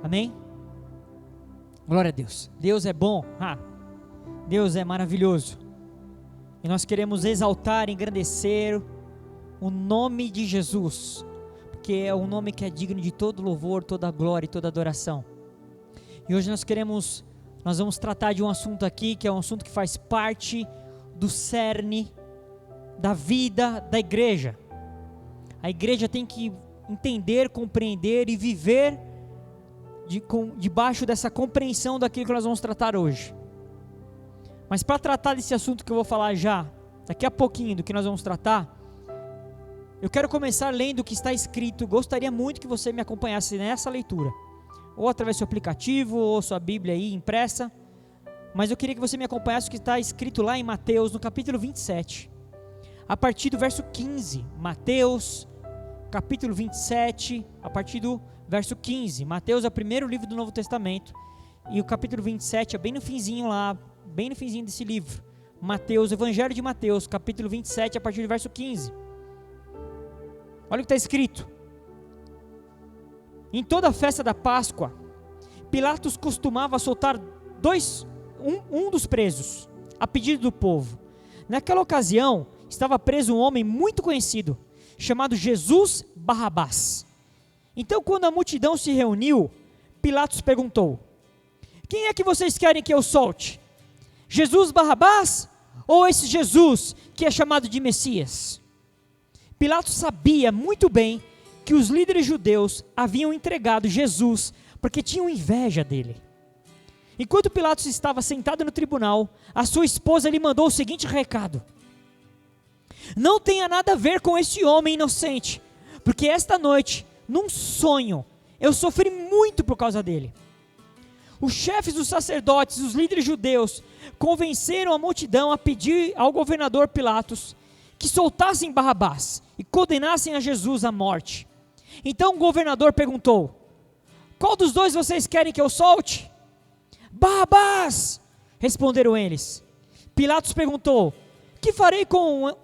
Amém? Glória a Deus. Deus é bom. Deus é maravilhoso. E nós queremos exaltar e engrandecer o nome de Jesus, porque é um nome que é digno de todo louvor, toda glória e toda adoração. E hoje nós vamos tratar de um assunto aqui, que é um assunto que faz parte do cerne da vida da igreja. A igreja tem que entender, compreender e viver debaixo dessa compreensão daquilo que nós vamos tratar hoje. Mas para tratar desse assunto que eu vou falar daqui a pouquinho do que nós vamos tratar, eu quero começar lendo o que está escrito. Gostaria muito que você me acompanhasse nessa leitura, ou através do seu aplicativo, ou sua Bíblia aí impressa, mas eu queria que você me acompanhasse o que está escrito lá em Mateus, no capítulo 27, a partir do verso 15, Mateus, capítulo 27, a partir do verso 15, Mateus é o primeiro livro do Novo Testamento, e o capítulo 27 é bem no finzinho lá, bem no finzinho desse livro, Mateus, Evangelho de Mateus, capítulo 27, a partir do verso 15, olha o que está escrito: em toda a festa da Páscoa, Pilatos costumava soltar um dos presos, a pedido do povo. Naquela ocasião, estava preso um homem muito conhecido, chamado Jesus Barrabás. Então, quando a multidão se reuniu, Pilatos perguntou: quem é que vocês querem que eu solte? Jesus Barrabás ou esse Jesus que é chamado de Messias? Pilatos sabia muito bem que os líderes judeus haviam entregado Jesus porque tinham inveja dele. Enquanto Pilatos estava sentado no tribunal, a sua esposa lhe mandou o seguinte recado: não tenha nada a ver com esse homem inocente, porque esta noite, num sonho, eu sofri muito por causa dele. Os chefes dos sacerdotes, os líderes judeus, convenceram a multidão a pedir ao governador Pilatos que soltassem Barrabás e condenassem a Jesus à morte. Então o governador perguntou: qual dos dois vocês querem que eu solte? Barrabás, responderam eles. Pilatos perguntou: que farei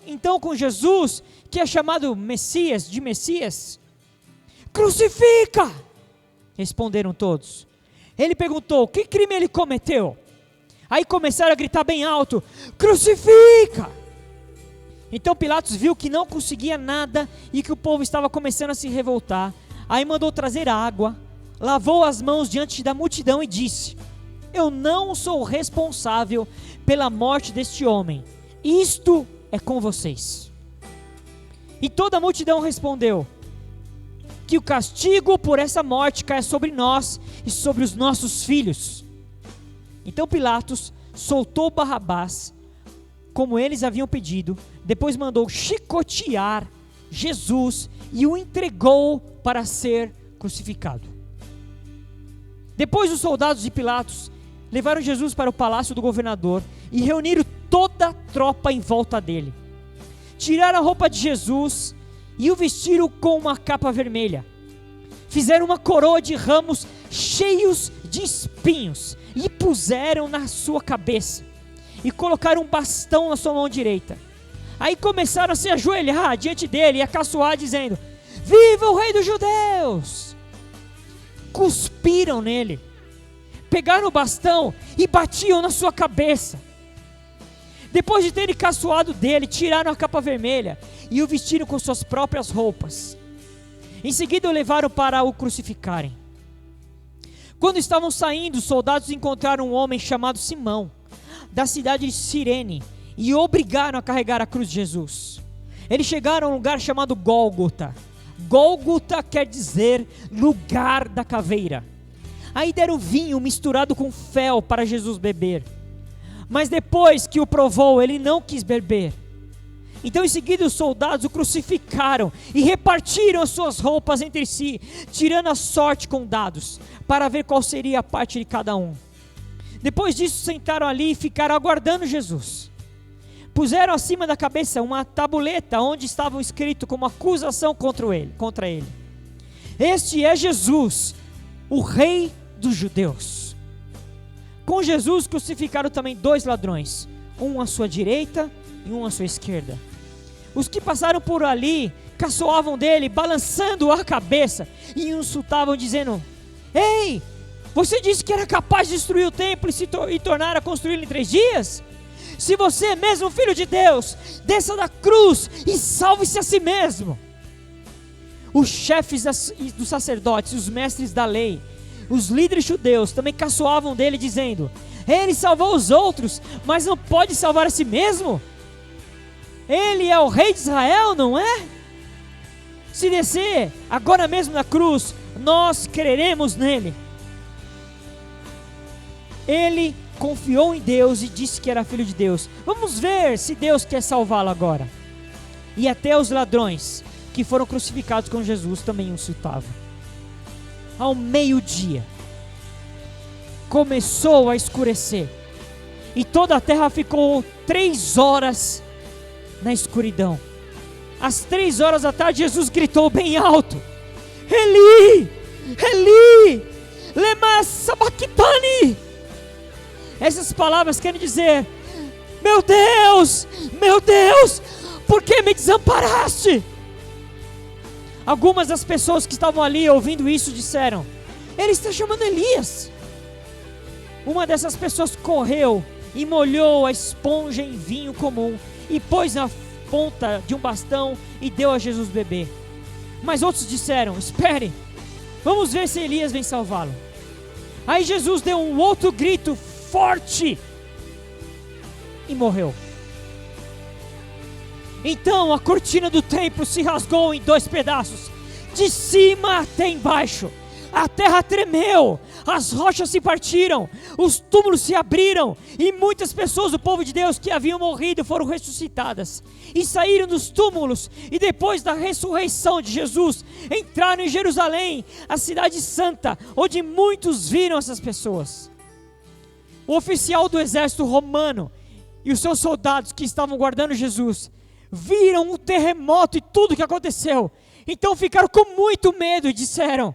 então com Jesus, que é chamado Messias, de Messias? Crucifica, responderam todos. Ele perguntou: que crime ele cometeu? Aí começaram a gritar bem alto: crucifica! Então Pilatos viu que não conseguia nada e que o povo estava começando a se revoltar. Aí mandou trazer água, lavou as mãos diante da multidão e disse: eu não sou responsável pela morte deste homem, isto é com vocês. E toda a multidão respondeu: que o castigo por essa morte caia sobre nós e sobre os nossos filhos. Então Pilatos soltou Barrabás, como eles haviam pedido. Depois mandou chicotear Jesus e o entregou para ser crucificado. Depois os soldados de Pilatos levaram Jesus para o palácio do governador e reuniram toda a tropa em volta dele. Tiraram a roupa de Jesus e o vestiram com uma capa vermelha. Fizeram uma coroa de ramos cheios de espinhos e puseram na sua cabeça. E colocaram um bastão na sua mão direita. Aí começaram a se ajoelhar diante dele e a caçoar, dizendo: viva o rei dos judeus! Cuspiram nele, pegaram o bastão e batiam na sua cabeça. Depois de terem caçoado dele, tiraram a capa vermelha e o vestiram com suas próprias roupas. Em seguida o levaram para o crucificarem. Quando estavam saindo, os soldados encontraram um homem chamado Simão, da cidade de Cirene, e o obrigaram a carregar a cruz de Jesus. Eles chegaram a um lugar chamado Gólgota. Gólgota quer dizer lugar da caveira. Aí deram vinho misturado com fel para Jesus beber. Mas depois que o provou, ele não quis beber. Então em seguida os soldados o crucificaram e repartiram as suas roupas entre si, tirando a sorte com dados, para ver qual seria a parte de cada um. Depois disso sentaram ali e ficaram aguardando Jesus. Puseram acima da cabeça uma tabuleta onde estava escrito como acusação contra ele: este é Jesus, o rei dos judeus. Com Jesus crucificaram também 2 ladrões, um à sua direita e um à sua esquerda. Os que passaram por ali caçoavam dele, balançando a cabeça, e insultavam, dizendo: Ei, você disse que era capaz de destruir o templo e tornar a construí-lo em 3 dias? Se você é mesmo filho de Deus, desça da cruz e salve-se a si mesmo. Os chefes dos sacerdotes, os mestres da lei, os líderes judeus também caçoavam dele, dizendo: ele salvou os outros, mas não pode salvar a si mesmo? Ele é o rei de Israel, não é? Se descer agora mesmo da cruz, nós creremos nele. Ele confiou em Deus e disse que era filho de Deus. Vamos ver se Deus quer salvá-lo agora. E até os ladrões que foram crucificados com Jesus também o insultavam. Ao meio-dia, começou a escurecer, e toda a terra ficou 3 horas na escuridão. Às 3 horas da tarde, Jesus gritou bem alto: Eli, Eli, lema sabachthani. Essas palavras querem dizer: meu Deus, por que me desamparaste? Algumas das pessoas que estavam ali ouvindo isso disseram: ele está chamando Elias. Uma dessas pessoas correu e molhou a esponja em vinho comum e pôs na ponta de um bastão e deu a Jesus beber. Mas outros disseram: espere, vamos ver se Elias vem salvá-lo. Aí Jesus deu um outro grito forte e morreu. Então a cortina do templo se rasgou em 2 pedaços, de cima até embaixo. A terra tremeu, as rochas se partiram, os túmulos se abriram, e muitas pessoas do povo de Deus que haviam morrido foram ressuscitadas, e saíram dos túmulos, e depois da ressurreição de Jesus, entraram em Jerusalém, a cidade santa, onde muitos viram essas pessoas. O oficial do exército romano e os seus soldados que estavam guardando Jesus viram um terremoto e tudo o que aconteceu. Então ficaram com muito medo e disseram: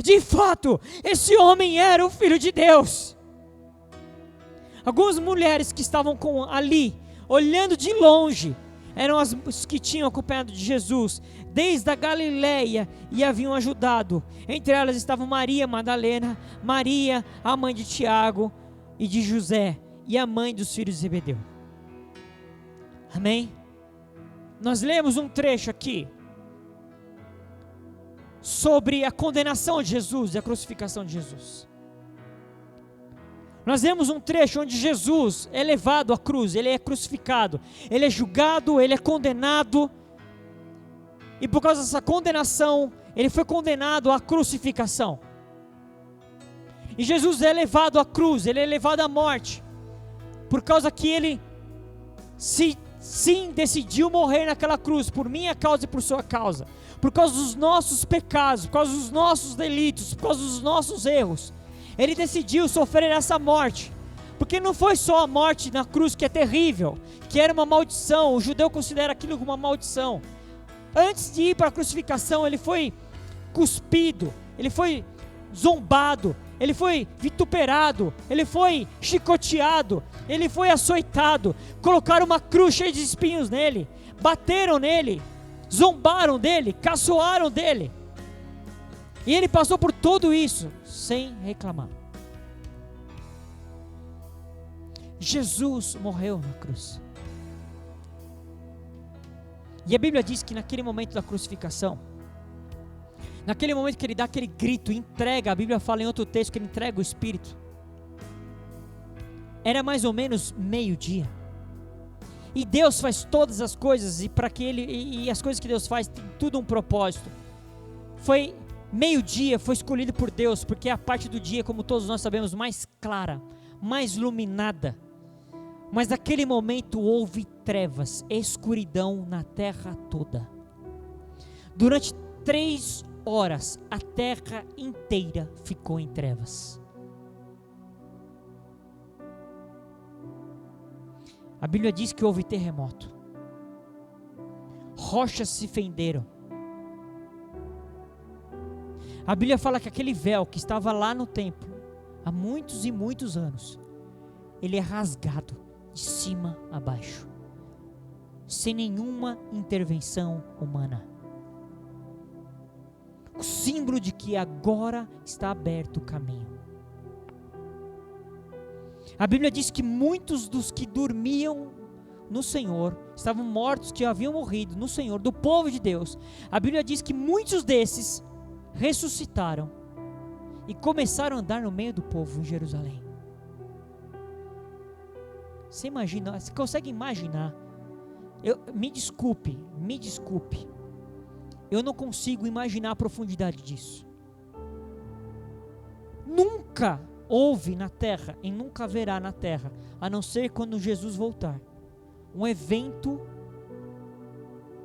de fato, esse homem era o Filho de Deus. Algumas mulheres que estavam ali, olhando de longe, eram as que tinham acompanhado de Jesus desde a Galileia e haviam ajudado. Entre elas estavam Maria Madalena, Maria, a mãe de Tiago e de José, e a mãe dos filhos de Zebedeu. Amém? Nós lemos um trecho aqui sobre a condenação de Jesus e a crucificação de Jesus. Nós vemos um trecho onde Jesus é levado à cruz, ele é crucificado, ele é julgado, ele é condenado, e por causa dessa condenação, ele foi condenado à crucificação. E Jesus é levado à cruz, ele é levado à morte, por causa que ele sim decidiu morrer naquela cruz, por minha causa e por sua causa, por causa dos nossos pecados, por causa dos nossos delitos, por causa dos nossos erros. Ele decidiu sofrer essa morte, porque não foi só a morte na cruz que é terrível, que era uma maldição, o judeu considera aquilo como uma maldição. Antes de ir para a crucificação, ele foi cuspido, ele foi zombado, ele foi vituperado, ele foi chicoteado, ele foi açoitado, colocaram uma cruz cheia de espinhos nele, bateram nele, zombaram dele, caçoaram dele, e ele passou por tudo isso sem reclamar. Jesus morreu na cruz, e a Bíblia diz que naquele momento da crucificação, naquele momento que ele dá aquele grito, entrega, a Bíblia fala em outro texto que ele entrega o Espírito, era mais ou menos meio-dia. E Deus faz todas as coisas, e para que e as coisas que Deus faz tem tudo um propósito. Foi meio-dia, foi escolhido por Deus, porque é a parte do dia, como todos nós sabemos, mais clara, mais iluminada. Mas naquele momento houve trevas, escuridão na terra toda. Durante 3 horas, a terra inteira ficou em trevas. A Bíblia diz que houve terremoto, rochas se fenderam. A Bíblia fala que aquele véu que estava lá no templo, há muitos e muitos anos, ele é rasgado de cima a baixo, sem nenhuma intervenção humana. o símbolo de que agora está aberto o caminho. A Bíblia diz que muitos dos que dormiam no Senhor, estavam mortos, que haviam morrido no Senhor, do povo de Deus, a Bíblia diz que muitos desses ressuscitaram e começaram a andar no meio do povo em Jerusalém. Você imagina, você consegue imaginar? Me desculpe, eu não consigo imaginar a profundidade disso. Nunca houve na terra, e nunca haverá na terra, a não ser quando Jesus voltar, um evento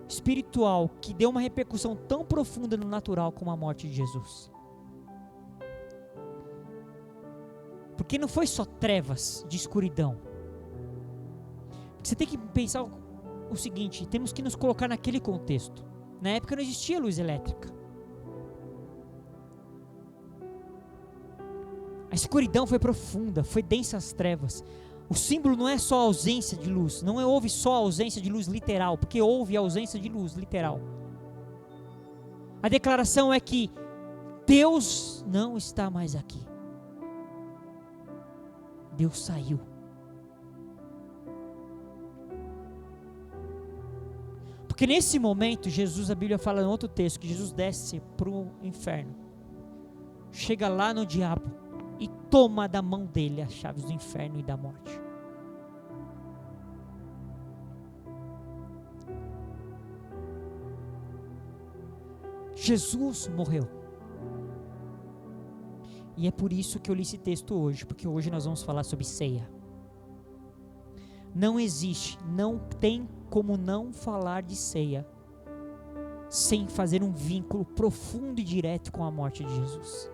espiritual que deu uma repercussão tão profunda no natural como a morte de Jesus. Porque não foi só trevas de escuridão. Você tem que pensar o seguinte, temos que nos colocar naquele contexto. Na época não existia luz elétrica. A escuridão foi profunda, foi densa as trevas. O símbolo não é só a ausência de luz, não houve só a ausência de luz literal, porque houve a ausência de luz literal. A declaração é que Deus não está mais aqui. Deus saiu. Porque nesse momento, Jesus, a Bíblia fala em outro texto, que Jesus desce para o inferno. Chega lá no diabo e toma da mão dele as chaves do inferno e da morte. Jesus morreu. E é por isso que eu li esse texto hoje, porque hoje nós vamos falar sobre ceia. Não existe, não tem como não falar de ceia sem fazer um vínculo profundo e direto com a morte de Jesus.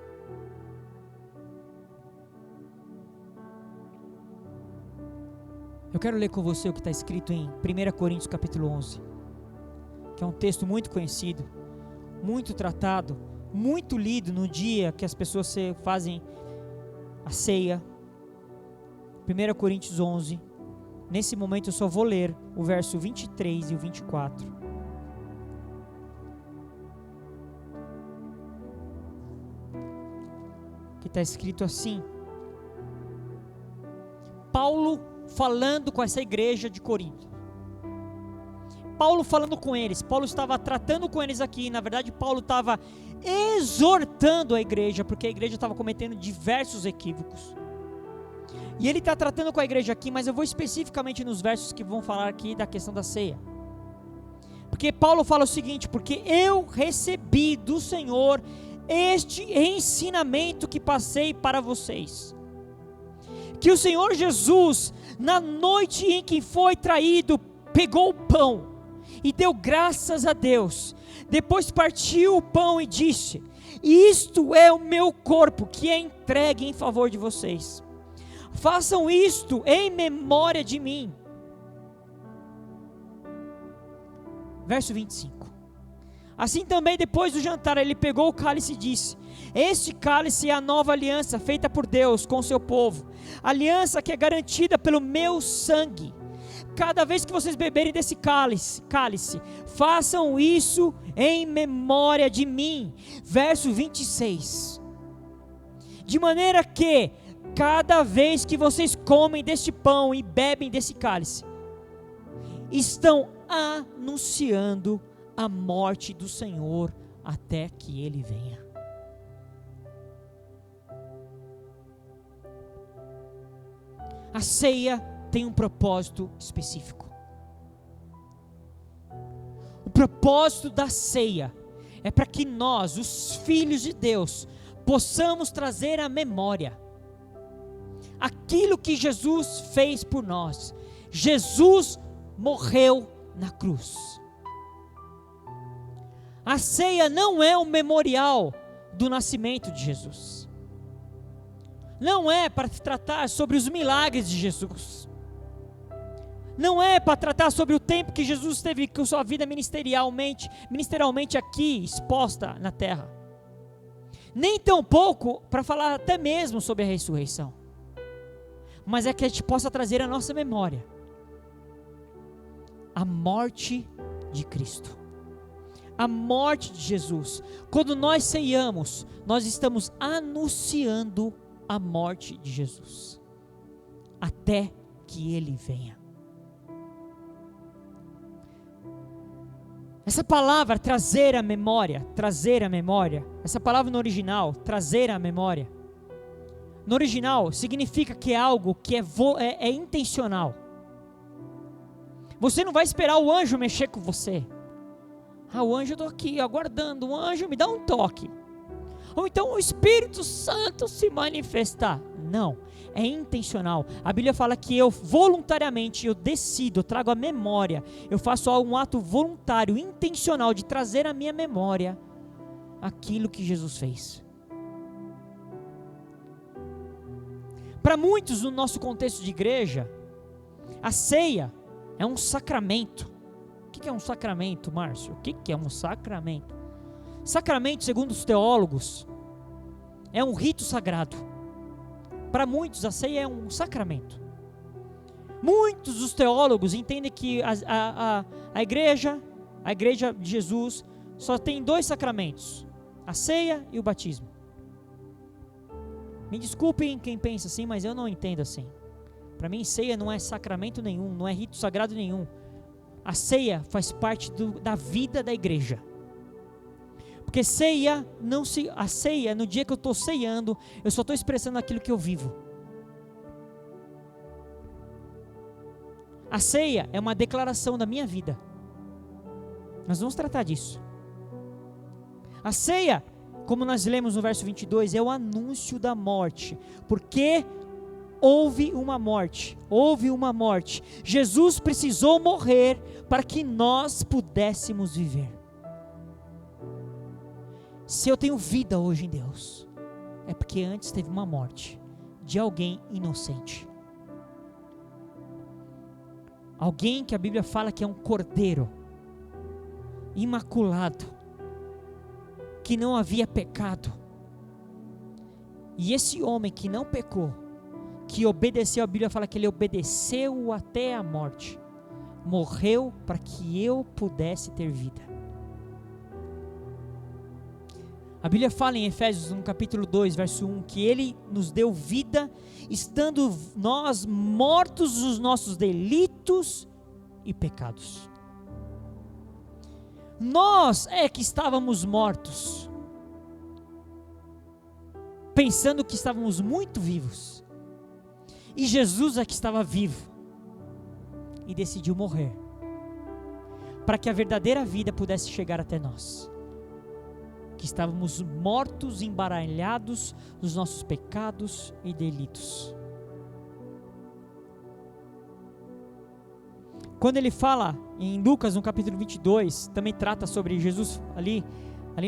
Eu quero ler com você o que está escrito em 1 Coríntios capítulo 11, que é um texto muito conhecido, muito tratado, muito lido no dia que as pessoas fazem a ceia. 1 Coríntios 11, nesse momento eu só vou ler o verso 23 e o 24. Que está escrito assim: Paulo falando com essa igreja de Corinto. Paulo falando com eles, Paulo estava tratando com eles aqui, na verdade Paulo estava exortando a igreja, porque a igreja estava cometendo diversos equívocos. E ele está tratando com a igreja aqui, mas eu vou especificamente nos versos que vão falar aqui da questão da ceia. Porque Paulo fala o seguinte: porque eu recebi do Senhor este ensinamento que passei para vocês. Que o Senhor Jesus, na noite em que foi traído, pegou o pão e deu graças a Deus. Depois partiu o pão e disse: isto é o meu corpo que é entregue em favor de vocês. Façam isto em memória de mim. Verso 25. Assim também depois do jantar ele pegou o cálice e disse: este cálice é a nova aliança feita por Deus com o seu povo, aliança que é garantida pelo meu sangue. Cada vez que vocês beberem desse cálice, façam isso em memória de mim. Verso 26. De maneira que cada vez que vocês comem deste pão e bebem desse cálice, estão anunciando a morte do Senhor até que Ele venha. A ceia tem um propósito específico. O propósito da ceia é para que nós, os filhos de Deus, possamos trazer à memória aquilo que Jesus fez por nós. Jesus morreu na cruz. A ceia não é um memorial do nascimento de Jesus. Não é para tratar sobre os milagres de Jesus. Não é para tratar sobre o tempo que Jesus teve com sua vida ministerialmente aqui exposta na terra. Nem tampouco para falar até mesmo sobre a ressurreição. Mas é que a gente possa trazer à nossa memória a morte de Cristo, a morte de Jesus. Quando nós ceiamos, nós estamos anunciando a morte de Jesus, até que Ele venha. Essa palavra, trazer a memória, essa palavra no original, trazer a memória, no original significa que é algo que é intencional. Você não vai esperar o anjo mexer com você. O anjo, eu estou aqui aguardando, o anjo me dá um toque. Ou então o Espírito Santo se manifestar. Não, é intencional. A Bíblia fala que eu voluntariamente, eu decido, eu trago a memória. Eu faço um ato voluntário, intencional de trazer à minha memória aquilo que Jesus fez. Para muitos no nosso contexto de igreja, a ceia é um sacramento. O que é um sacramento, Márcio? O que é um sacramento? Sacramento, segundo os teólogos, é um rito sagrado. Para muitos, a ceia é um sacramento. Muitos dos teólogos entendem que a igreja de Jesus, só tem 2 sacramentos: a ceia e o batismo. Me desculpem quem pensa assim, mas eu não entendo assim. Para mim, ceia não é sacramento nenhum, não é rito sagrado nenhum. A ceia faz parte da vida da igreja. Porque a ceia, no dia que eu estou ceando, eu só estou expressando aquilo que eu vivo. A ceia é uma declaração da minha vida. Nós vamos tratar disso. A ceia, como nós lemos no verso 22, é o anúncio da morte. Porque houve uma morte. Jesus precisou morrer para que nós pudéssemos viver. Se eu tenho vida hoje em Deus, é porque antes teve uma morte de alguém inocente. Alguém que a Bíblia fala que é um cordeiro imaculado, que não havia pecado. E esse homem que não pecou, que obedeceu, a Bíblia fala que ele obedeceu até a morte, morreu para que eu pudesse ter vida. A Bíblia fala em Efésios, no capítulo 2, verso 1, que Ele nos deu vida, estando nós mortos nos nossos delitos e pecados. Nós é que estávamos mortos, pensando que estávamos muito vivos, e Jesus é que estava vivo, e decidiu morrer, para que a verdadeira vida pudesse chegar até nós. Que estávamos mortos, embaralhados nos nossos pecados e delitos. Quando ele fala em Lucas, no capítulo 22, também trata sobre Jesus, ali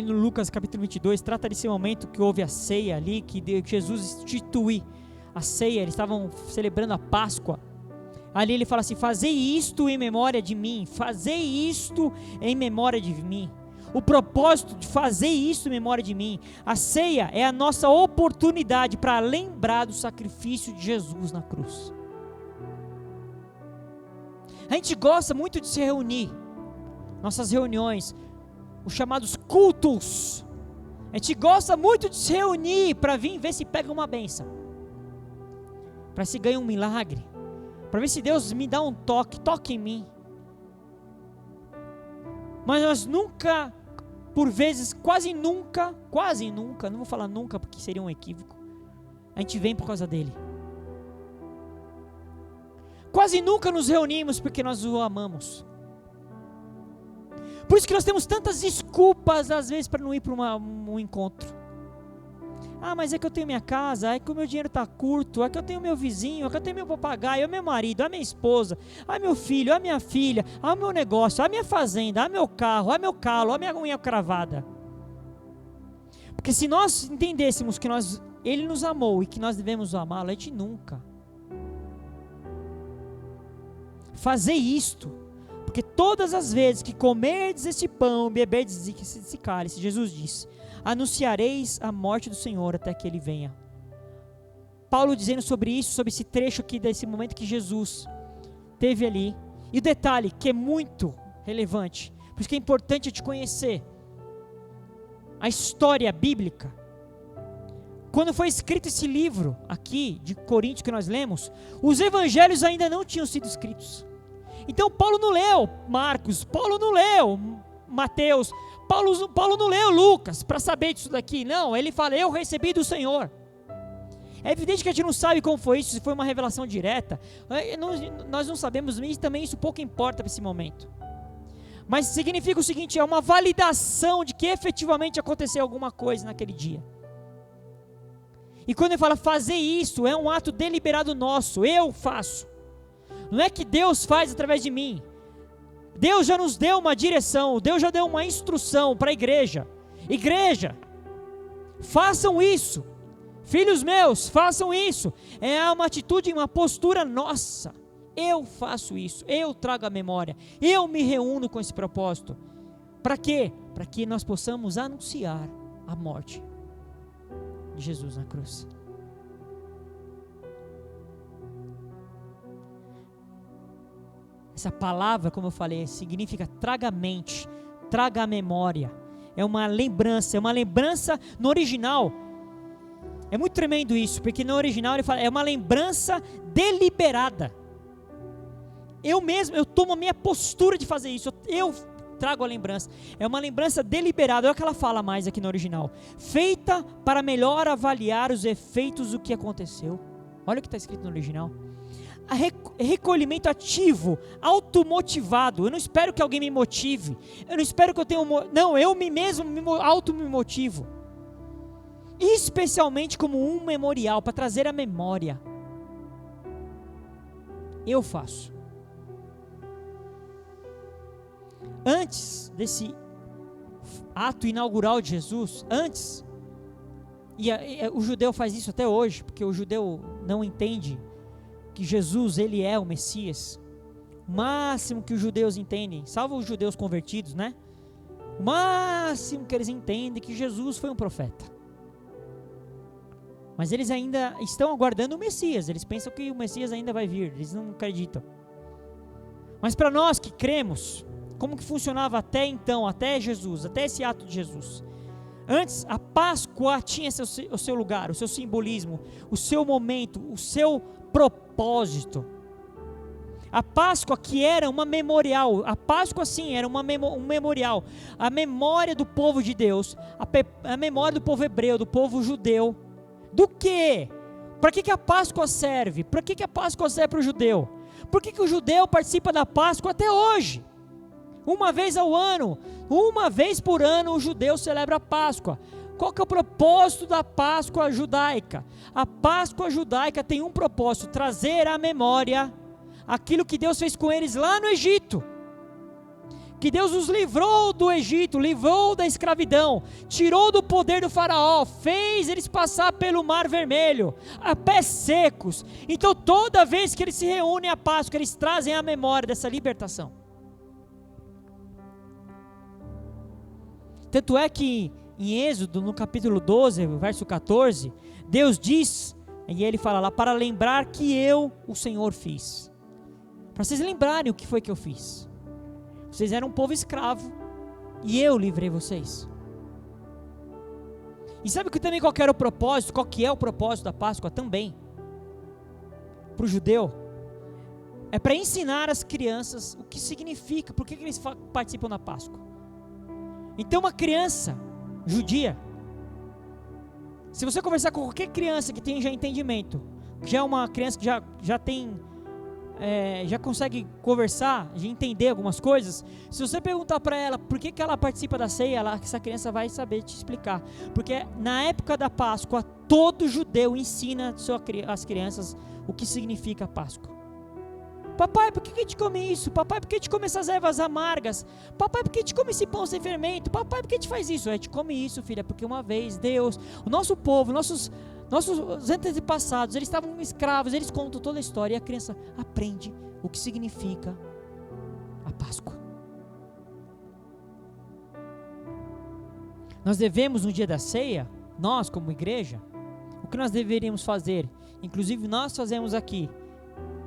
no Lucas capítulo 22, trata desse momento que houve a ceia ali, que Jesus instituiu a ceia, eles estavam celebrando a Páscoa. Ali ele fala assim: fazei isto em memória de mim, fazei isto em memória de mim. O propósito de fazer isso em memória de mim. A ceia é a nossa oportunidade para lembrar do sacrifício de Jesus na cruz. A gente gosta muito de se reunir, nossas reuniões, os chamados cultos. A gente gosta muito de se reunir para vir ver se pega uma bênção, para se ganhar um milagre, para ver se Deus me dá um toque em mim. Mas nós nunca, por vezes, quase nunca, não vou falar nunca porque seria um equívoco, a gente vem por causa dele. Quase nunca nos reunimos porque nós o amamos. Por isso que nós temos tantas desculpas às vezes para não ir para um encontro. Mas é que eu tenho minha casa, é que o meu dinheiro está curto, é que eu tenho meu vizinho, é que eu tenho meu papagaio, é meu marido, é minha esposa, é meu filho, é minha filha, é o meu negócio, é a minha fazenda, é meu carro, é meu calo, é minha unha cravada. Porque se nós entendêssemos que Ele nos amou e que nós devemos amá-lo, a gente nunca fazer isto. Porque todas as vezes que comerdes este pão, beberdes esse cálice, Jesus disse: anunciareis a morte do Senhor até que Ele venha. Paulo dizendo sobre isso, sobre esse trecho aqui, desse momento que Jesus teve ali. E o detalhe que é muito relevante, Por isso que é importante te conhecer a história bíblica. Quando foi escrito esse livro aqui de Coríntios que nós lemos, os evangelhos ainda não tinham sido escritos. Então Paulo não leu Marcos, Paulo não leu Mateus, Paulo não leu Lucas para saber disso daqui. Não, ele fala, eu recebi do Senhor. É evidente que a gente não sabe como foi isso, se foi uma revelação direta. Nós não sabemos, e também isso pouco importa para esse momento. Mas significa o seguinte, é uma validação de que efetivamente aconteceu alguma coisa naquele dia. E quando ele fala fazer isso, é um ato deliberado nosso, eu faço. Não é que Deus faz através de mim. Deus já nos deu uma direção, Deus já deu uma instrução para a igreja. Igreja, façam isso. Filhos meus, façam isso. É uma atitude, uma postura nossa. Eu faço isso, eu trago a memória, eu me reúno com esse propósito. Para quê? Para que nós possamos anunciar a morte de Jesus na cruz. Essa palavra, como eu falei, significa traga a mente, traga a memória. É uma lembrança no original. É muito tremendo isso, porque no original ele fala, é uma lembrança deliberada. Eu tomo a minha postura de fazer isso, eu trago a lembrança. É uma lembrança deliberada, olha o que ela fala mais aqui no original. Feita para melhor avaliar os efeitos do que aconteceu. Olha o que está escrito no original. Recolhimento ativo, automotivado. Eu não espero que alguém me motive. Eu não espero que eu tenha não, eu mesmo me motivo. Especialmente como um memorial, para trazer a memória. Eu faço. Antes desse ato inaugural de Jesus, o judeu faz isso até hoje, porque o judeu não entende que Jesus, ele é o Messias. O máximo que os judeus entendem, salvo os judeus convertidos, né? O máximo que eles entendem é que Jesus foi um profeta. Mas eles ainda estão aguardando o Messias, eles pensam que o Messias ainda vai vir, eles não acreditam. Mas para nós que cremos, como que funcionava até então, até Jesus, até esse ato de Jesus? Antes, a Páscoa tinha o seu lugar, o seu simbolismo, o seu momento, o seu propósito. A Páscoa que era uma memorial, a Páscoa sim era um memorial, a memória do povo de Deus, a memória do povo hebreu, do povo judeu. Do quê? Para que a Páscoa serve? Para que a Páscoa serve para o judeu? Por que o judeu participa da Páscoa até hoje? Uma vez ao ano, uma vez por ano o judeu celebra a Páscoa. Qual que é o propósito da Páscoa judaica? A Páscoa judaica tem um propósito, trazer à memória aquilo que Deus fez com eles lá no Egito. Que Deus os livrou do Egito, livrou da escravidão, tirou do poder do faraó, fez eles passar pelo mar vermelho, a pés secos. Então toda vez que eles se reúnem à Páscoa, eles trazem a memória dessa libertação. Tanto é que em Êxodo, no capítulo 12, verso 14, Deus diz, e ele fala lá, para lembrar que eu, o Senhor, fiz. Para vocês lembrarem o que foi que eu fiz. Vocês eram um povo escravo, e eu livrei vocês. E sabe que também qual que era o propósito, qual que é o propósito da Páscoa também? Para o judeu, é para ensinar as crianças o que significa, por que eles participam da Páscoa. Então uma criança judia, se você conversar com qualquer criança que tem já entendimento, que já é uma criança que já tem, já consegue conversar, já entender algumas coisas, se você perguntar para ela por que ela participa da ceia, essa criança vai saber te explicar, porque na época da Páscoa, todo judeu ensina às crianças o que significa a Páscoa. Papai, por que a gente come isso? Papai, por que a gente come essas ervas amargas? Papai, por que a gente come esse pão sem fermento? Papai, por que a gente faz isso? A gente come isso, filha, porque uma vez Deus, o nosso povo, nossos antepassados, eles estavam escravos, eles contam toda a história e a criança aprende o que significa a Páscoa. Nós devemos no dia da ceia, nós como igreja, o que nós deveríamos fazer, inclusive nós fazemos aqui.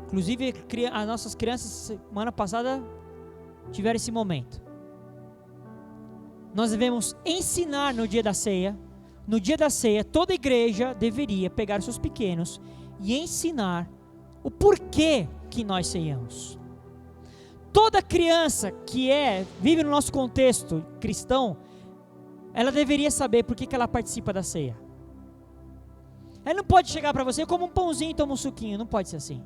Inclusive as nossas crianças semana passada tiveram esse momento. nós devemos ensinar no dia da ceia. No dia da ceia, toda igreja deveria pegar os seus pequenos e ensinar o porquê que nós ceiamos. Toda criança que vive no nosso contexto cristão, ela deveria saber por que ela participa da ceia. Ela não pode chegar para você como um pãozinho e toma um suquinho, não pode ser assim.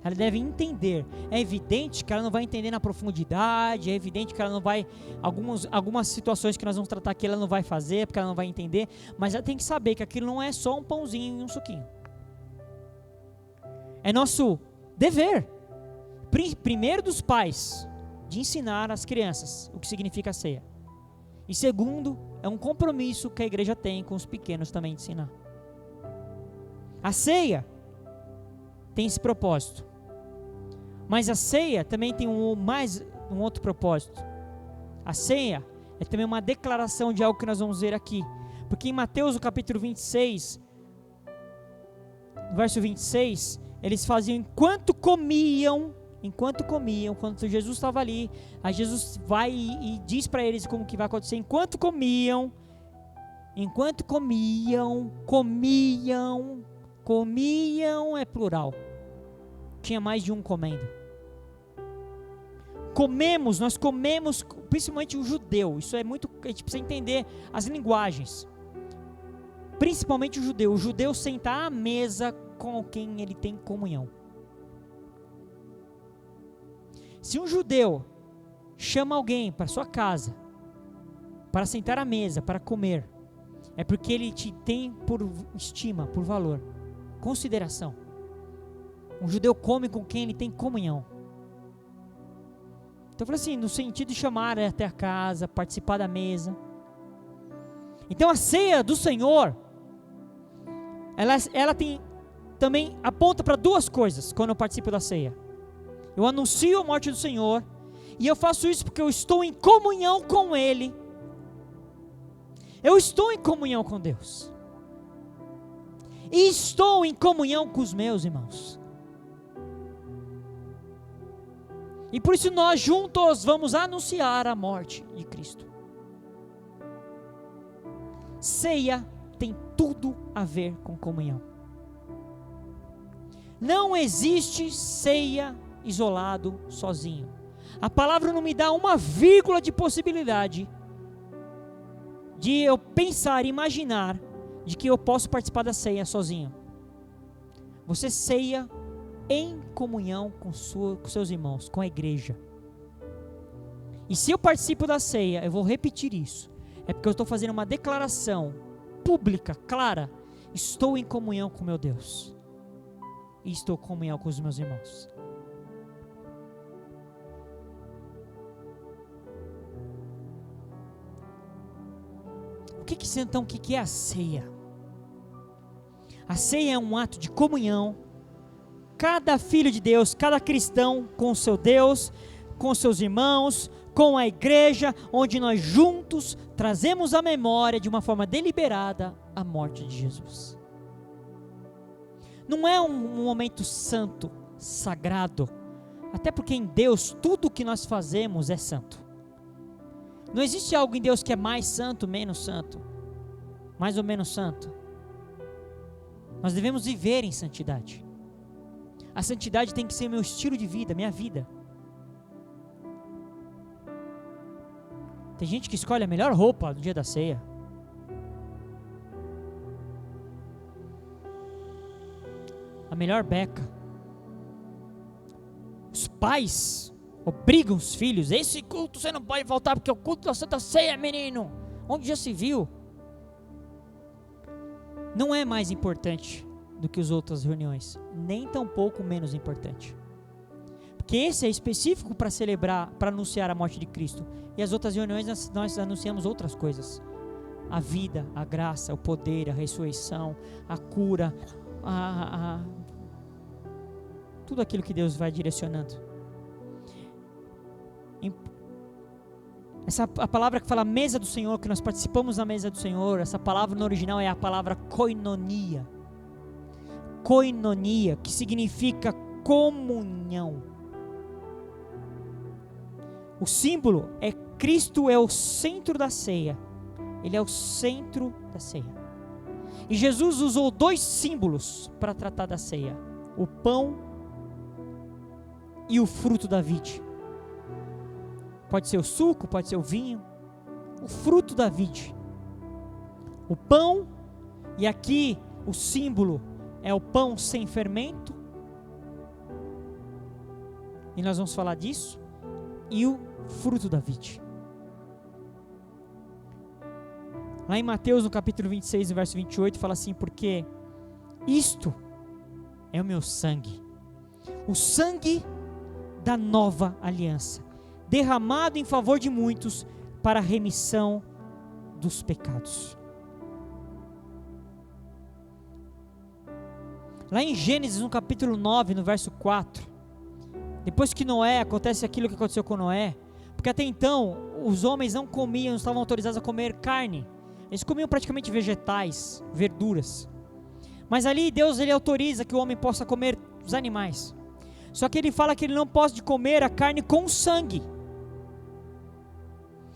Ela deve entender. É evidente que ela não vai entender na profundidade, é evidente que ela não vai, algumas situações que nós vamos tratar aqui ela não vai fazer, porque ela não vai entender, mas ela tem que saber que aquilo não é só um pãozinho e um suquinho. É nosso dever, primeiro dos pais, de ensinar às crianças o que significa a ceia. E segundo, é um compromisso que a igreja tem com os pequenos também de ensinar. A ceia tem esse propósito. Mas a ceia também tem um outro propósito. A ceia é também uma declaração de algo que nós vamos ver aqui. Porque em Mateus, no capítulo 26, no verso 26, eles faziam enquanto comiam, quando Jesus estava ali, aí Jesus vai e diz para eles como que vai acontecer. Enquanto comiam é plural. Tinha mais de um comendo. Nós comemos, principalmente o judeu. Isso é muito, a gente precisa entender as linguagens. Principalmente o judeu. O judeu senta à mesa com quem ele tem comunhão. Se um judeu chama alguém para sua casa, para sentar à mesa, para comer, é porque ele te tem por estima, por valor, consideração. Um judeu come com quem ele tem comunhão. Então eu falei assim, no sentido de chamar até a casa, participar da mesa. Então a ceia do Senhor, ela tem também, aponta para duas coisas quando eu participo da ceia. Eu anuncio a morte do Senhor, e eu faço isso porque eu estou em comunhão com Ele. Eu estou em comunhão com Deus. E estou em comunhão com os meus irmãos. E por isso nós juntos vamos anunciar a morte de Cristo. Ceia tem tudo a ver com comunhão. Não existe ceia isolado, sozinho. A palavra não me dá uma vírgula de possibilidade de eu pensar, imaginar, de que eu posso participar da ceia sozinho. Você ceia em comunhão com seus irmãos, com a igreja. E se eu participo da ceia, eu vou repetir isso. É porque eu estou fazendo uma declaração pública, clara. Estou em comunhão com meu Deus. E estou em comunhão com os meus irmãos. Então, o que é a ceia? A ceia é um ato de comunhão. Cada filho de Deus, cada cristão com o seu Deus, com seus irmãos, com a igreja, onde nós juntos trazemos à memória de uma forma deliberada a morte de Jesus. Não é um momento santo, sagrado, até porque em Deus tudo o que nós fazemos é santo. Não existe algo em Deus que é mais santo, menos santo, mais ou menos santo. Nós devemos viver em santidade. A santidade tem que ser meu estilo de vida, minha vida. Tem gente que escolhe a melhor roupa no dia da ceia. A melhor beca. Os pais obrigam os filhos. Esse culto você não pode faltar porque é o culto da Santa Ceia, menino. Onde já se viu? Não é mais importante do que as outras reuniões, nem tampouco menos importante. Porque esse é específico para celebrar, para anunciar a morte de Cristo. E as outras reuniões nós anunciamos outras coisas. A vida, a graça, o poder, a ressurreição, a cura, tudo aquilo que Deus vai direcionando. A palavra que fala mesa do Senhor, que nós participamos da mesa do Senhor, essa palavra no original é a palavra koinonia. Koinonia, que significa comunhão. O símbolo é Cristo é o centro da ceia. Ele é o centro da ceia. E Jesus usou 2 símbolos para tratar da ceia: o pão e o fruto da vide. Pode ser o suco, pode ser o vinho. O fruto da vide. O pão, e aqui o símbolo é o pão sem fermento. E nós vamos falar disso. E o fruto da vide. Lá em Mateus, no capítulo 26, no verso 28, fala assim: porque isto é o meu sangue, o sangue da nova aliança, derramado em favor de muitos para a remissão dos pecados. Lá em Gênesis, no capítulo 9, no verso 4, depois que Noé, acontece aquilo que aconteceu com Noé, porque até então os homens não comiam, não estavam autorizados a comer carne, eles comiam praticamente vegetais, verduras, mas ali Deus ele autoriza que o homem possa comer os animais, só que ele fala que ele não pode comer a carne com sangue.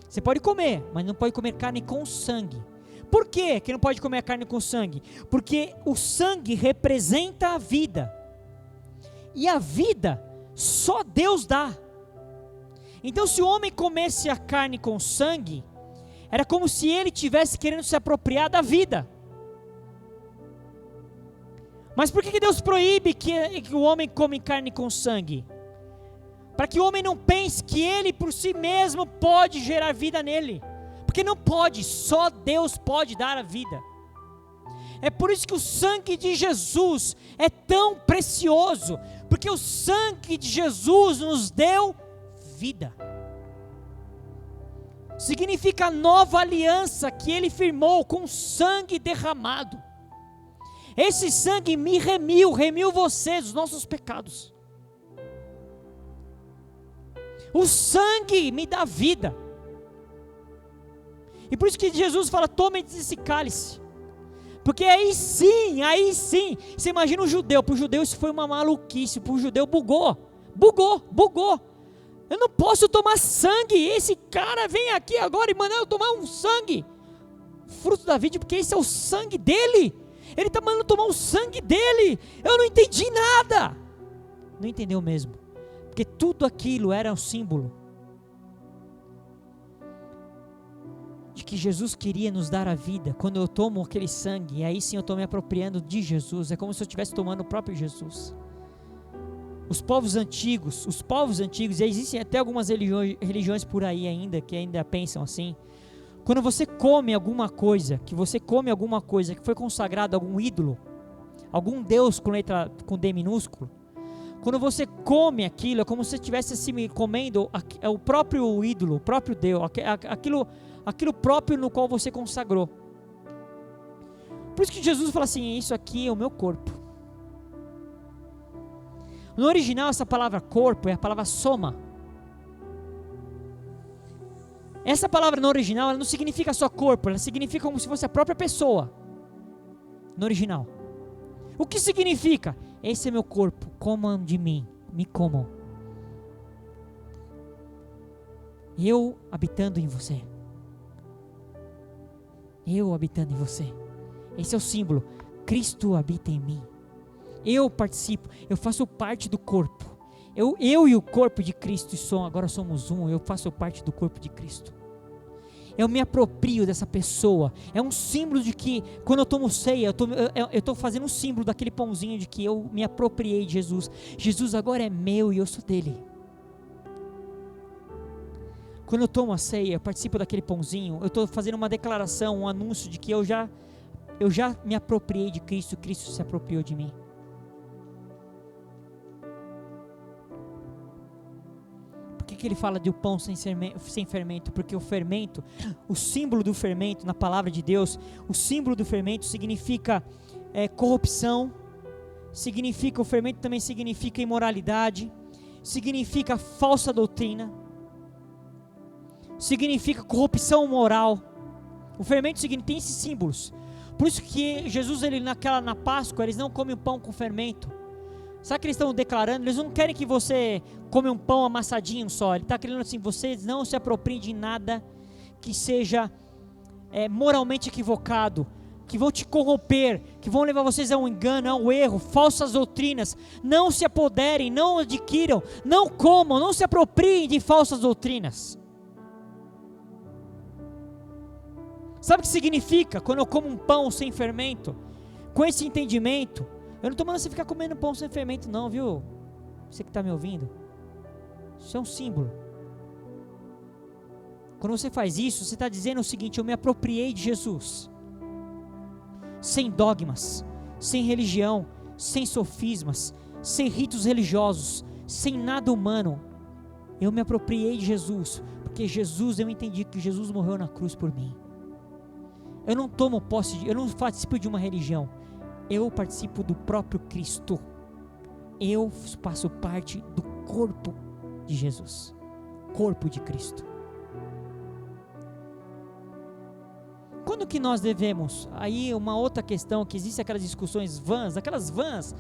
Você pode comer, mas não pode comer carne com sangue. Por quê que não pode comer a carne com sangue? Porque o sangue representa a vida, e a vida só Deus dá. Então se o homem comesse a carne com sangue, era como se ele estivesse querendo se apropriar da vida. Mas por que Deus proíbe que o homem come carne com sangue? Para que o homem não pense que ele por si mesmo pode gerar vida nele. Porque não pode, só Deus pode dar a vida. É por isso que o sangue de Jesus é tão precioso, porque o sangue de Jesus nos deu vida. Significa a nova aliança que ele firmou com sangue derramado. Esse sangue me remiu vocês dos nossos pecados. O sangue me dá vida. E por isso que Jesus fala: tome esse cálice. Porque aí sim, você imagina um judeu, para o judeu isso foi uma maluquice, para o judeu bugou. Eu não posso tomar sangue, esse cara vem aqui agora e manda eu tomar um sangue, fruto da vide, porque esse é o sangue dele, ele está mandando tomar o sangue dele, eu não entendi nada, não entendeu mesmo, porque tudo aquilo era um símbolo, de que Jesus queria nos dar a vida. Quando eu tomo aquele sangue, aí sim eu estou me apropriando de Jesus, é como se eu estivesse tomando o próprio Jesus. Os povos antigos, e existem até algumas religiões por aí ainda, que ainda pensam assim, quando você come alguma coisa, que foi consagrado a algum ídolo, algum Deus com D minúsculo, quando você come aquilo, é como se você estivesse comendo o próprio ídolo, o próprio Deus, aquilo próprio no qual você consagrou. Por isso que Jesus fala assim: isso aqui é o meu corpo. No original, essa palavra corpo é a palavra soma. Essa palavra no original, ela não significa só corpo, ela significa como se fosse a própria pessoa. No original. O que significa? Esse é meu corpo, comam de mim, me comam. Eu habitando em você. Eu habitando em você. Esse é o símbolo. Cristo habita em mim. Eu participo, eu faço parte do corpo. Eu e o corpo de Cristo agora somos um. Eu faço parte do corpo de Cristo. Eu me aproprio dessa pessoa. É um símbolo de que quando eu tomo ceia, eu estou fazendo um símbolo daquele pãozinho de que eu me apropriei de Jesus. Jesus agora é meu e eu sou dele. Quando eu tomo a ceia, eu participo daquele pãozinho, eu estou fazendo uma declaração, um anúncio de que eu já me apropriei de Cristo, Cristo se apropriou de mim. Por que ele fala de um pão sem fermento? Porque o fermento, o símbolo do fermento na palavra de Deus, o símbolo do fermento significa corrupção, o fermento também significa imoralidade, significa falsa doutrina, significa corrupção moral. O fermento tem esses símbolos. Por isso que Jesus, na Páscoa, eles não comem o pão com fermento. Sabe o que eles estão declarando? Eles não querem que você come um pão amassadinho só. Ele está querendo assim, vocês não se apropriem de nada que seja moralmente equivocado, que vão te corromper, que vão levar vocês a um engano, a um erro, falsas doutrinas. Não se apoderem, não adquiram, não comam, não se apropriem de falsas doutrinas. Sabe o que significa quando eu como um pão sem fermento? Com esse entendimento, eu não estou mandando você ficar comendo pão sem fermento não, viu? Você que está me ouvindo. Isso é um símbolo. Quando você faz isso, você está dizendo o seguinte: eu me apropriei de Jesus. Sem dogmas, sem religião, sem sofismas, sem ritos religiosos, sem nada humano. Eu me apropriei de Jesus, porque Jesus, eu entendi que Jesus morreu na cruz por mim. Eu não tomo posse, eu não participo de uma religião, eu participo do próprio Cristo. Eu faço parte do corpo de Jesus, corpo de Cristo. Quando que nós devemos? Aí uma outra questão, que existe aquelas discussões vãs, aquelas vãs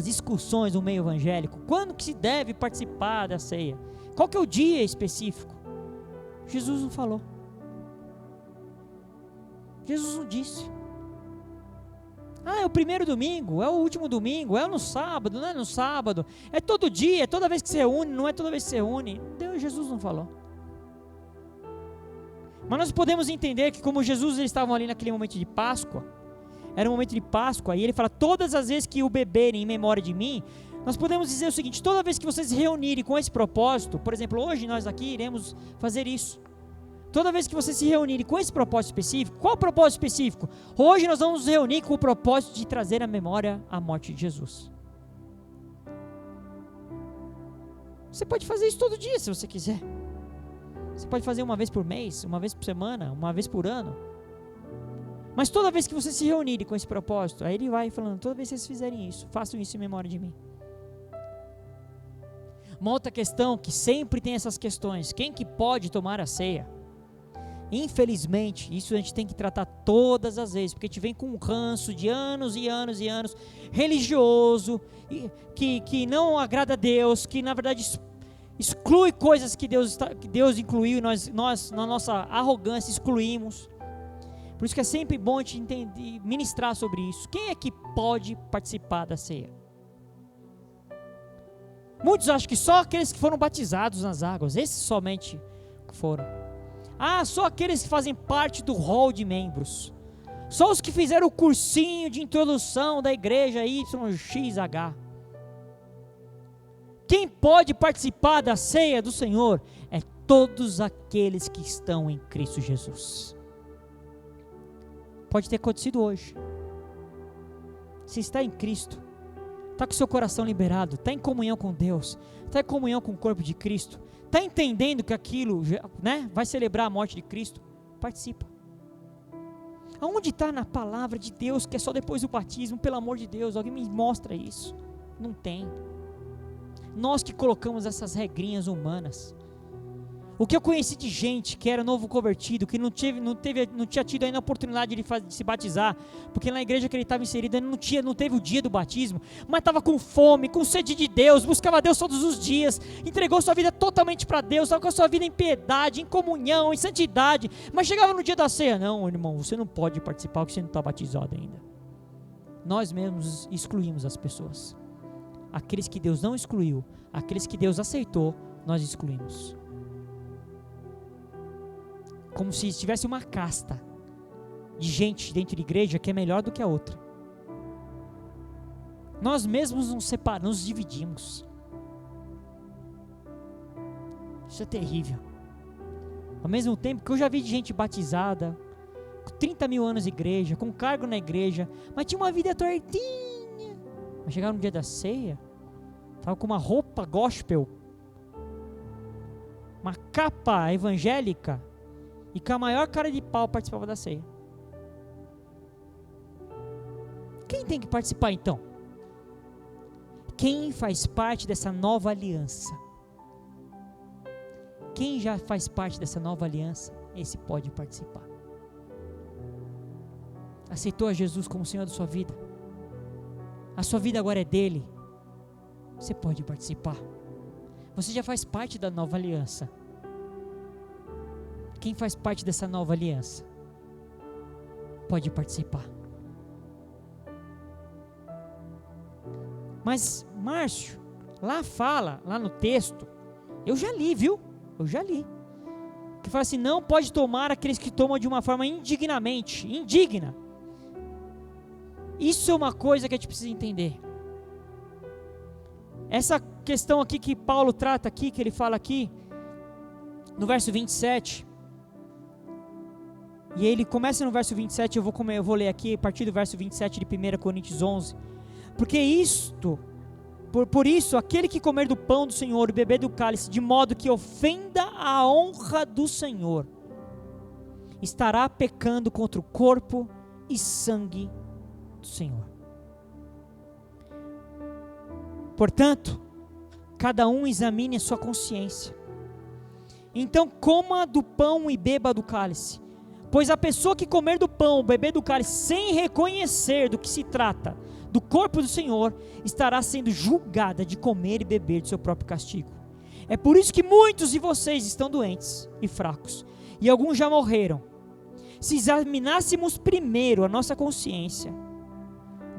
discussões no meio evangélico. Quando que se deve participar da ceia? Qual que é o dia específico? Jesus não falou. Jesus não disse. É o primeiro domingo, é o último domingo, é no sábado, não é no sábado, é todo dia, é toda vez que se reúne, não é toda vez que se reúne. Jesus não falou. Mas nós podemos entender que como Jesus, eles estavam ali naquele momento de Páscoa, era um momento de Páscoa, e ele fala, todas as vezes que o beberem em memória de mim, nós podemos dizer o seguinte: toda vez que vocês se reunirem com esse propósito, por exemplo, hoje nós aqui iremos fazer isso. Toda vez que vocês se reunirem com esse propósito específico, qual o propósito específico? Hoje nós vamos nos reunir com o propósito de trazer à memória a morte de Jesus. Você pode fazer isso todo dia se você quiser. Você pode fazer uma vez por mês, uma vez por semana, uma vez por ano. Mas toda vez que vocês se reunirem com esse propósito, aí ele vai falando, toda vez que vocês fizerem isso, façam isso em memória de mim. Uma outra questão que sempre tem essas questões: quem que pode tomar a ceia? Infelizmente, isso a gente tem que tratar todas as vezes, porque a gente vem com um ranço de anos e anos e anos, religioso, que não agrada a Deus, que na verdade exclui coisas que Deus incluiu, e nós na nossa arrogância excluímos. Por isso que é sempre bom a gente entender, ministrar sobre isso. Quem é que pode participar da ceia? Muitos acham que só aqueles que foram batizados nas águas, esses somente foram. Só aqueles que fazem parte do hall de membros. Só os que fizeram o cursinho de introdução da igreja YXH. Quem pode participar da ceia do Senhor é todos aqueles que estão em Cristo Jesus. Pode ter acontecido hoje. Se está em Cristo, está com seu coração liberado, está em comunhão com Deus, está em comunhão com o corpo de Cristo, está entendendo que aquilo, vai celebrar a morte de Cristo, participa. Aonde está na palavra de Deus que é só depois do batismo? Pelo amor de Deus, alguém me mostra isso. Não tem. Nós que colocamos essas regrinhas humanas. O que eu conheci de gente que era novo convertido, que não tinha tido ainda a oportunidade de se batizar, porque na igreja que ele estava inserido não teve o dia do batismo, mas estava com fome, com sede de Deus, buscava Deus todos os dias, entregou sua vida totalmente para Deus, estava com a sua vida em piedade, em comunhão, em santidade, mas chegava no dia da ceia: não, irmão, você não pode participar porque você não está batizado ainda. Nós mesmos excluímos as pessoas. Aqueles que Deus não excluiu, aqueles que Deus aceitou, nós excluímos. Como se tivesse uma casta de gente dentro da igreja que é melhor do que a outra. Nós mesmos nos separamos, nos dividimos. Isso é terrível. Ao mesmo tempo que eu já vi de gente batizada, com 30 mil anos de igreja, com cargo na igreja, mas tinha uma vida tortinha. Mas chegava no dia da ceia, estava com uma roupa gospel, uma capa evangélica, e com a maior cara de pau participava da ceia. Quem tem que participar então? Quem faz parte dessa nova aliança? Quem já faz parte dessa nova aliança, esse pode participar. Aceitou a Jesus como Senhor da sua vida. A sua vida agora é dele. você pode participar. Você já faz parte da nova aliança. Quem faz parte dessa nova aliança pode participar. Mas, Márcio, lá no texto, eu já li, viu? Eu já li. Que fala assim, não pode tomar aqueles que tomam de uma forma indignamente, indigna. Isso é uma coisa que a gente precisa entender. Essa questão aqui que Paulo trata aqui, que ele fala aqui, no verso 27, e ele começa no verso 27, eu vou ler aqui, a partir do verso 27 de 1 Coríntios 11, porque por isso, aquele que comer do pão do Senhor e beber do cálice, de modo que ofenda a honra do Senhor, estará pecando contra o corpo e sangue do Senhor. Portanto, cada um examine a sua consciência. Então coma do pão e beba do cálice. Pois a pessoa que comer do pão ou beber do cálice sem reconhecer do que se trata, do corpo do Senhor, estará sendo julgada de comer e beber do seu próprio castigo. É por isso que muitos de vocês estão doentes e fracos, e alguns já morreram. Se examinássemos primeiro a nossa consciência,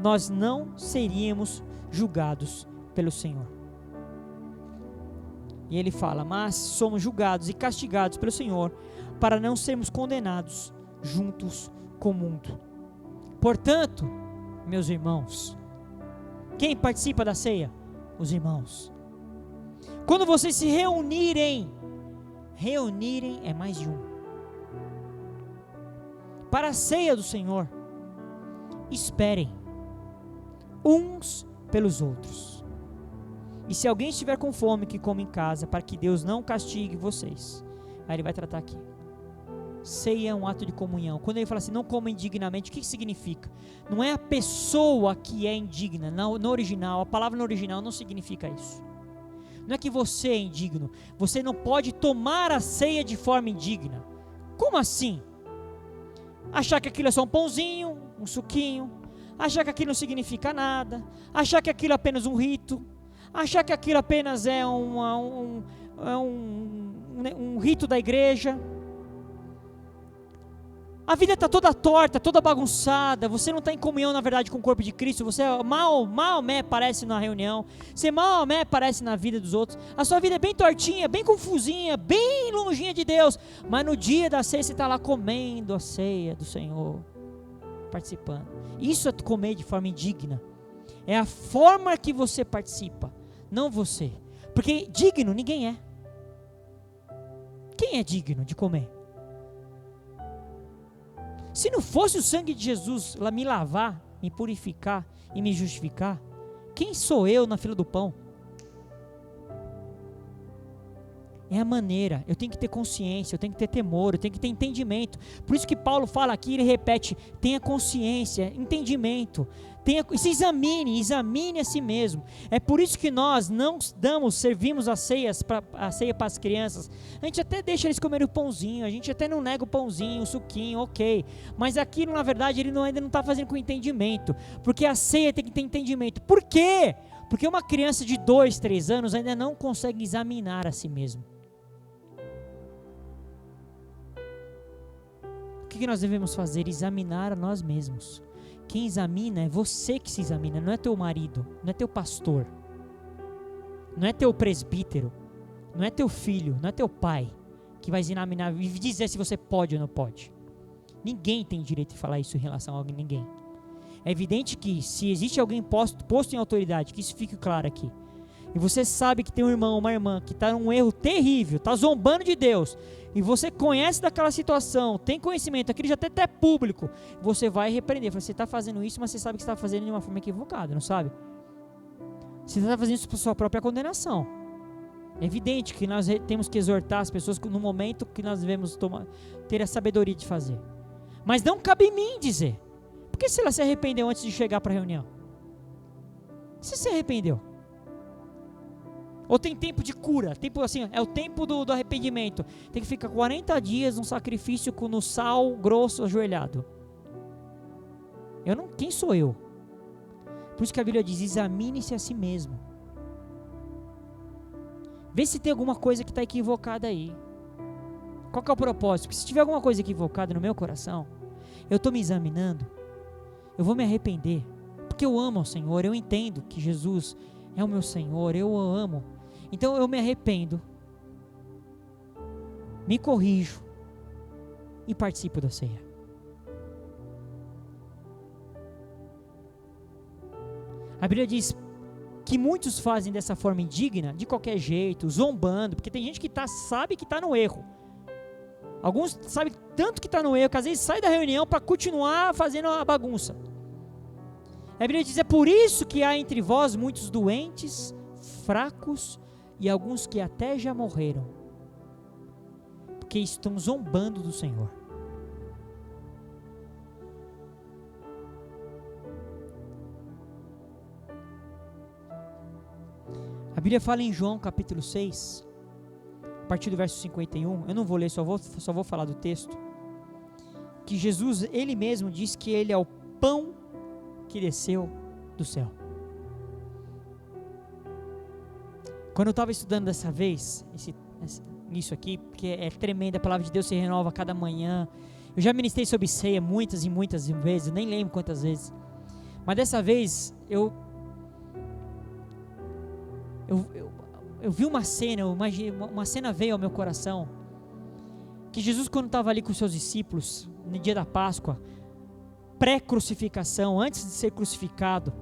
nós não seríamos julgados pelo Senhor. E ele fala, mas somos julgados e castigados pelo Senhor, para não sermos condenados juntos com o mundo. Portanto, meus irmãos, quem participa da ceia? Os irmãos. Quando vocês se reunirem é mais de um. Para a ceia do Senhor, esperem uns pelos outros. E se alguém estiver com fome, que coma em casa, para que Deus não castigue vocês. Aí ele vai tratar aqui. Ceia é um ato de comunhão. Quando ele fala assim, não coma indignamente, o que significa? Não é a pessoa que é indigna. No original, a palavra no original não significa isso. Não é que você é indigno. Você não pode tomar a ceia de forma indigna. Como assim? Achar que aquilo é só um pãozinho, um suquinho. Achar que aquilo não significa nada. Achar que aquilo é apenas um rito. Achar que aquilo apenas é um rito da igreja. A vida está toda torta, toda bagunçada, você não está em comunhão na verdade com o corpo de Cristo, você mal aparece na reunião, você mal aparece na vida dos outros, a sua vida é bem tortinha, bem confusinha, bem longinha de Deus, mas no dia da ceia você está lá comendo a ceia do Senhor, participando. Isso é comer de forma indigna, é a forma que você participa, não você, porque digno ninguém é. Quem é digno de comer? Se não fosse o sangue de Jesus me lavar, me purificar e me justificar, quem sou eu na fila do pão? É a maneira, eu tenho que ter consciência, eu tenho que ter temor, eu tenho que ter entendimento. Por isso que Paulo fala aqui, ele repete, tenha consciência, entendimento, se examine a si mesmo. É por isso que nós não servimos a ceia para as crianças. A gente até deixa eles comerem o pãozinho, a gente até não nega o pãozinho, o suquinho, ok. Mas aquilo na verdade ele ainda não está fazendo com entendimento, porque a ceia tem que ter entendimento. Por quê? Porque uma criança de 2, 3 anos ainda não consegue examinar a si mesmo. O que nós devemos fazer? Examinar a nós mesmos. Quem examina é você que se examina, não é teu marido, não é teu pastor, não é teu presbítero, não é teu filho, não é teu pai que vai examinar e dizer se você pode ou não pode. Ninguém tem direito de falar isso em relação a ninguém. É evidente que se existe alguém posto em autoridade, que isso fique claro aqui, e você sabe que tem um irmão, uma irmã que está num erro terrível, está zombando de Deus, e você conhece daquela situação, tem conhecimento, aquilo já até é público, você vai repreender, você está fazendo isso, mas você sabe que está fazendo de uma forma equivocada, não sabe? Você está fazendo isso por sua própria condenação. É evidente que nós temos que exortar as pessoas no momento que nós devemos ter a sabedoria de fazer. Mas não cabe em mim dizer. Por que se ela se arrependeu antes de chegar para a reunião? Se arrependeu? Ou tem tempo de cura, tempo assim, é o tempo do arrependimento. Tem que ficar 40 dias num sacrifício no sal grosso ajoelhado. Quem sou eu? Por isso que a Bíblia diz, examine-se a si mesmo. Vê se tem alguma coisa que está equivocada aí. Qual que é o propósito? Porque se tiver alguma coisa equivocada no meu coração, eu estou me examinando, eu vou me arrepender, porque eu amo ao Senhor, eu entendo que Jesus é o meu Senhor, eu o amo, então eu me arrependo, me corrijo e participo da ceia. A Bíblia diz que muitos fazem dessa forma indigna, de qualquer jeito, zombando, porque tem gente que sabe que está no erro. Alguns sabem tanto que está no erro, que às vezes sai da reunião para continuar fazendo a bagunça. A Bíblia diz, é por isso que há entre vós muitos doentes, fracos e alguns que até já morreram, porque estão zombando do Senhor. A Bíblia fala em João capítulo 6, a partir do verso 51, eu não vou ler, só vou falar do texto, que Jesus, ele mesmo diz que ele é o pão que desceu do céu. Quando eu estava estudando dessa vez, isso aqui, porque é tremendo, a palavra de Deus se renova a cada manhã, eu já ministrei sobre ceia muitas e muitas vezes, nem lembro quantas vezes, mas dessa vez, eu vi uma cena, uma cena veio ao meu coração, que Jesus, quando estava ali com os seus discípulos, no dia da Páscoa, pré-crucificação, antes de ser crucificado,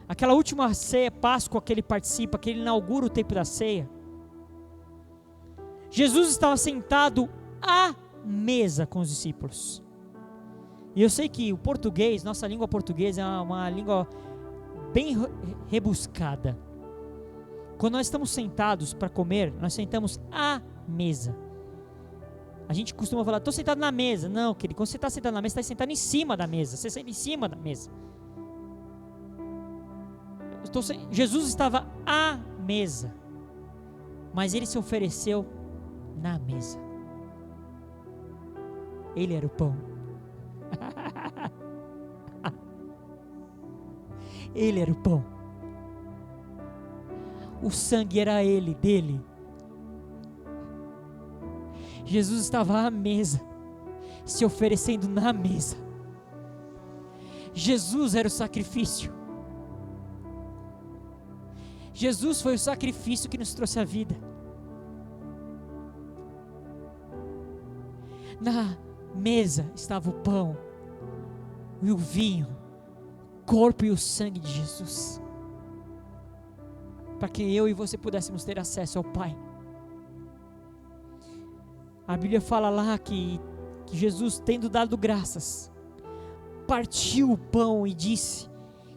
aquela última ceia, Páscoa, que ele participa, que ele inaugura o tempo da ceia, Jesus estava sentado à mesa com os discípulos, e eu sei que o português, nossa língua portuguesa é uma língua bem rebuscada. Quando nós estamos sentados para comer, nós sentamos à mesa. A gente costuma falar, estou sentado na mesa. Não, querido, quando você está sentado na mesa, você está sentado em cima da mesa. Você senta em cima da mesa. Jesus estava à mesa, mas ele se ofereceu na mesa. Ele era o pão. Ele era o pão. O sangue era dele. Jesus estava à mesa, se oferecendo na mesa. Jesus era o sacrifício. Jesus foi o sacrifício que nos trouxe a vida. Na mesa estava o pão e o vinho, o corpo e o sangue de Jesus, para que eu e você pudéssemos ter acesso ao Pai. A Bíblia fala lá que Jesus, tendo dado graças, partiu o pão e disse: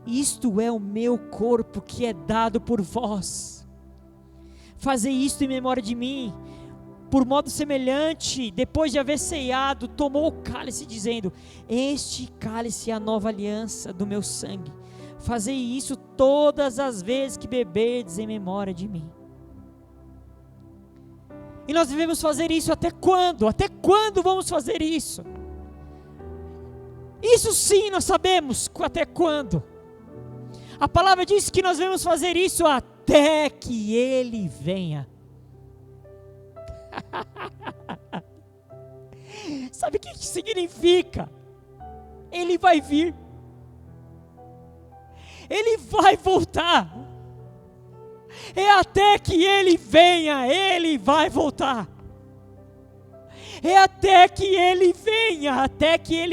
isto é o meu corpo que é dado por vós, fazei isto em memória de mim. Por modo semelhante, depois de haver ceado, tomou o cálice, dizendo: este cálice é a nova aliança do meu sangue, fazei isso todas as vezes que beberdes em memória de mim. E nós devemos fazer isso até quando? Até quando vamos fazer isso? Isso sim nós sabemos até quando. A palavra diz que nós devemos fazer isso até que Ele venha. Sabe o que significa? Ele vai vir. Ele vai voltar. É até que Ele venha, Ele vai voltar. É até que Ele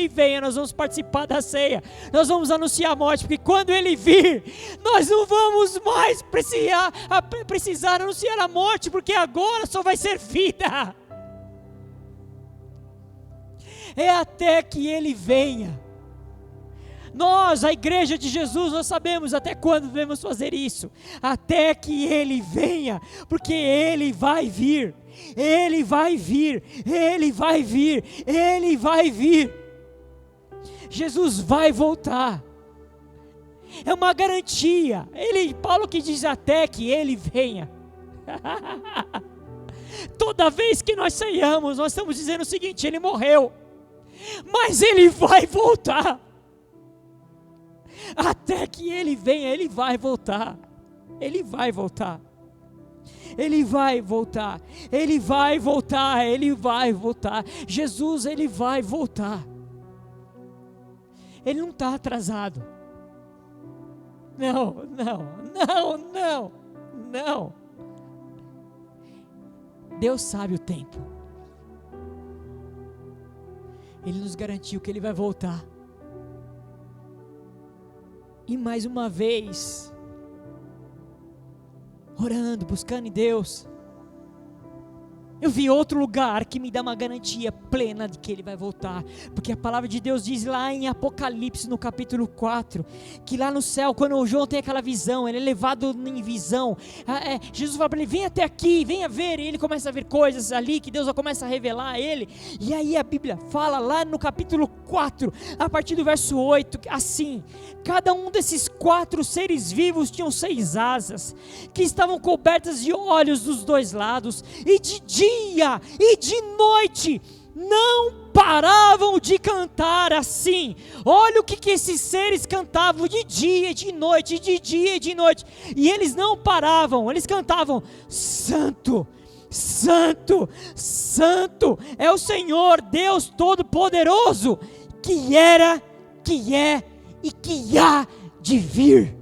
venha, nós vamos participar da ceia, nós vamos anunciar a morte, porque quando Ele vir, nós não vamos mais precisar anunciar a morte, porque agora só vai ser vida. É até que Ele venha. Nós, a igreja de Jesus, nós sabemos até quando devemos fazer isso, até que Ele venha, porque Ele vai vir, Ele vai vir, Ele vai vir, Ele vai vir. Jesus vai voltar, é uma garantia. Paulo que diz até que Ele venha. Toda vez que nós ceiamos, nós estamos dizendo o seguinte: Ele morreu, mas Ele vai voltar. Até que Ele venha, Ele vai voltar. Ele vai voltar. Ele vai voltar, Ele vai voltar, Ele vai voltar. Jesus, Ele vai voltar. Ele não está atrasado. Não. Deus sabe o tempo. Ele nos garantiu que Ele vai voltar. E mais uma vez, orando, buscando em Deus, eu vi outro lugar que me dá uma garantia plena de que Ele vai voltar, porque a palavra de Deus diz lá em Apocalipse, no capítulo 4, que lá no céu, quando o João tem aquela visão, ele é levado em visão, Jesus fala para ele, vem até aqui, venha ver, e ele começa a ver coisas ali, que Deus começa a revelar a ele, e aí a Bíblia fala lá no capítulo 4, a partir do verso 8, assim, cada um desses 4 seres vivos tinham 6 asas, que estavam cobertas de olhos dos 2 lados, e de dia e de noite não paravam de cantar assim. Olha o que esses seres cantavam de dia e de noite, de dia e de noite, e eles não paravam, eles cantavam: Santo, Santo, Santo é o Senhor Deus Todo-Poderoso, que era, que é e que há de vir.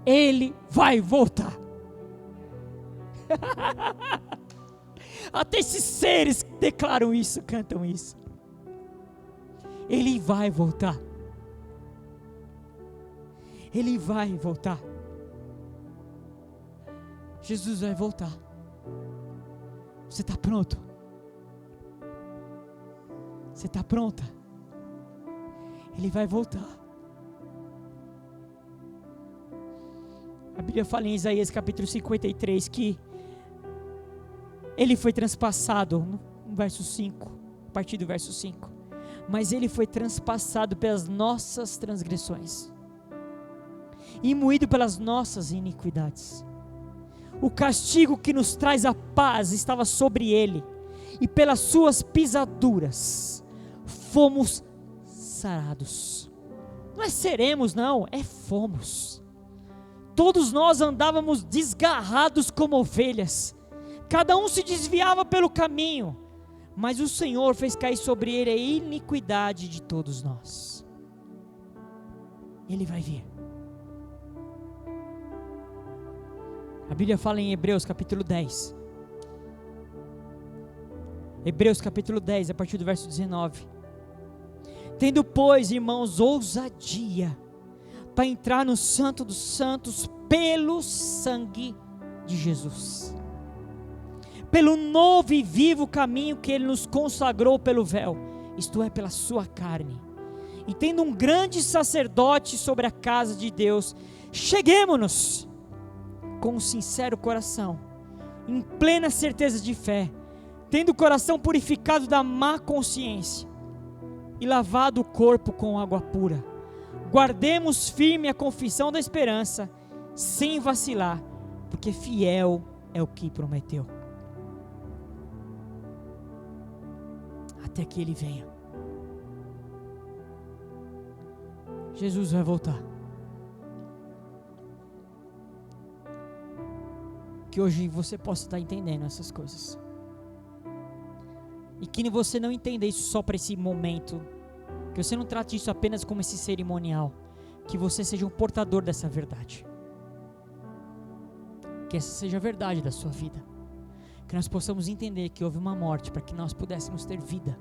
Ele vai voltar. Até esses seres declaram isso, cantam isso. Ele vai voltar. Ele vai voltar. Jesus vai voltar. Você está pronto? Você está pronta? Ele vai voltar. A Bíblia fala em Isaías capítulo 53 que Ele foi transpassado, no verso 5, a partir do verso 5, mas Ele foi transpassado pelas nossas transgressões, e moído pelas nossas iniquidades. O castigo que nos traz a paz estava sobre Ele, e pelas suas pisaduras fomos sarados. Não é seremos não, é fomos. Todos nós andávamos desgarrados como ovelhas, cada um se desviava pelo caminho, mas o Senhor fez cair sobre Ele a iniquidade de todos nós. Ele vai vir. A Bíblia fala em Hebreus capítulo 10. Hebreus capítulo 10, a partir do verso 19. Tendo, pois, irmãos, ousadia para entrar no Santo dos Santos pelo sangue de Jesus, pelo novo e vivo caminho que Ele nos consagrou pelo véu, isto é, pela sua carne, e tendo um grande sacerdote sobre a casa de Deus, cheguemo-nos com um sincero coração, em plena certeza de fé, tendo o coração purificado da má consciência, e lavado o corpo com água pura, guardemos firme a confissão da esperança, sem vacilar, porque fiel é o que prometeu, até que Ele venha. Jesus vai voltar. Que hoje você possa estar entendendo essas coisas, e que você não entenda isso só para esse momento, que você não trate isso apenas como esse cerimonial, que você seja um portador dessa verdade, que essa seja a verdade da sua vida, que nós possamos entender que houve uma morte para que nós pudéssemos ter vida.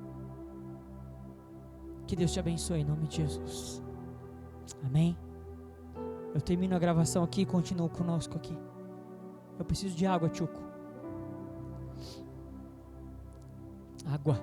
Que Deus te abençoe em nome de Jesus, amém. Eu termino a gravação aqui e continuo conosco aqui. Eu preciso de água, Tchuco. Água.